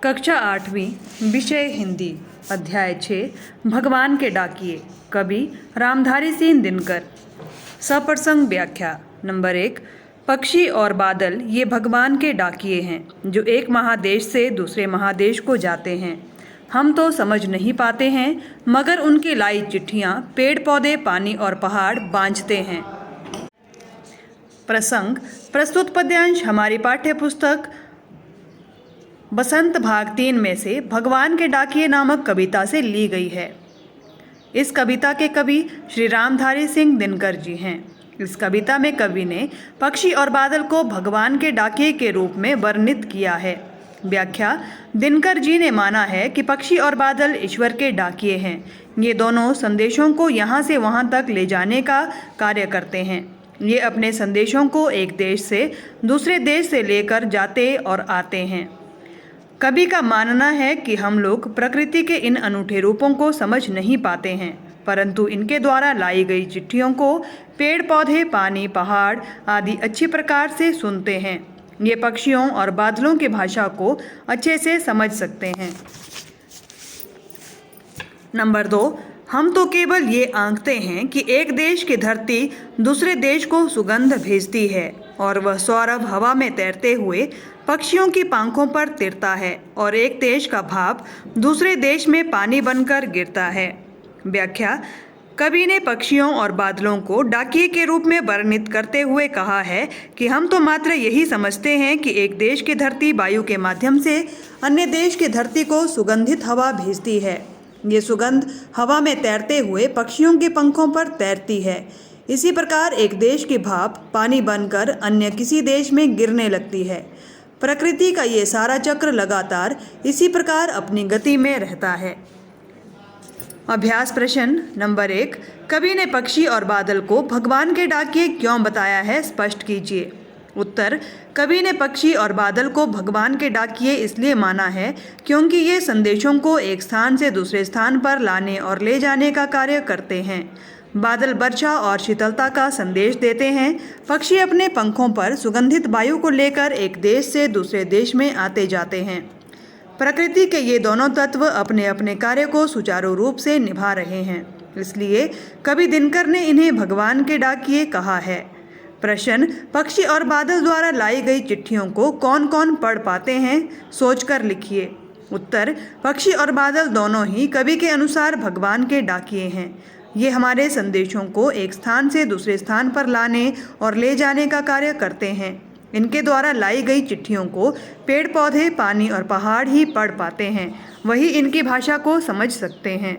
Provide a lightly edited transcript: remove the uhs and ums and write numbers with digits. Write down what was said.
कक्षा 8वीं, विषय हिंदी, अध्याय 6, भगवान के डाकिए, कवि रामधारी सिंह दिनकर। सप्रसंग व्याख्या। नंबर 1, पक्षी और बादल ये भगवान के डाकिए हैं जो एक महादेश से दूसरे महादेश को जाते हैं। हम तो समझ नहीं पाते हैं, मगर उनकी लाई चिट्ठियाँ पेड़ पौधे, पानी और पहाड़ बांझते हैं। प्रसंग। प्रस्तुत पद्यांश हमारी पाठ्य पुस्तक बसंत भाग 3 में से भगवान के डाकिए नामक कविता से ली गई है। इस कविता के कवि श्री रामधारी सिंह दिनकर जी हैं। इस कविता में कवि ने पक्षी और बादल को भगवान के डाकिए के रूप में वर्णित किया है। व्याख्या। दिनकर जी ने माना है कि पक्षी और बादल ईश्वर के डाकिए हैं। ये दोनों संदेशों को यहाँ से वहाँ तक ले जाने का कार्य करते हैं। ये अपने संदेशों को एक देश से दूसरे देश से लेकर जाते और आते हैं। कवि का मानना है कि हम लोग प्रकृति के इन अनूठे रूपों को समझ नहीं पाते हैं, परंतु इनके द्वारा लाई गई चिट्ठियों को पेड़ पौधे, पानी, पहाड़ आदि अच्छी प्रकार से सुनते हैं। ये पक्षियों और बादलों की भाषा को अच्छे से समझ सकते हैं। नंबर 2, हम तो केवल ये आंकते हैं कि एक देश की धरती दूसरे देश को सुगंध भेजती है और वह सौरभ हवा में तैरते हुए पक्षियों की पंखों पर तिरता है और एक देश का भाप दूसरे देश में पानी बनकर गिरता है। व्याख्या। कवि ने पक्षियों और बादलों को डाकिए के रूप में वर्णित करते हुए कहा है कि हम तो मात्र यही समझते हैं कि एक देश की धरती वायु के माध्यम से अन्य देश की धरती को सुगंधित हवा भेजती है। ये सुगंध हवा में तैरते हुए पक्षियों के पंखों पर तैरती है। इसी प्रकार एक देश की भाप पानी बनकर अन्य किसी देश में गिरने लगती है। प्रकृति का ये सारा चक्र लगातार इसी प्रकार अपनी गति में रहता है। अभ्यास प्रश्न नंबर 1, कवि ने पक्षी और बादल को भगवान के डाकिए क्यों बताया है, स्पष्ट कीजिए। उत्तर। कवि ने पक्षी और बादल को भगवान के डाकिए इसलिए माना है क्योंकि ये संदेशों को एक स्थान से दूसरे स्थान पर लाने और ले जाने का कार्य करते हैं। बादल वर्षा और शीतलता का संदेश देते हैं। पक्षी अपने पंखों पर सुगंधित वायु को लेकर एक देश से दूसरे देश में आते जाते हैं। प्रकृति के ये दोनों तत्व अपने अपने कार्य को सुचारू रूप से निभा रहे हैं, इसलिए कवि दिनकर ने इन्हें भगवान के डाकिए कहा है। प्रश्न। पक्षी और बादल द्वारा लाई गई चिट्ठियों को कौन कौन पढ़ पाते हैं, सोचकर लिखिए। उत्तर। पक्षी और बादल दोनों ही कवि के अनुसार भगवान के डाकिए हैं। ये हमारे संदेशों को एक स्थान से दूसरे स्थान पर लाने और ले जाने का कार्य करते हैं। इनके द्वारा लाई गई चिट्ठियों को पेड़ पौधे, पानी और पहाड़ ही पढ़ पाते हैं, वही इनकी भाषा को समझ सकते हैं।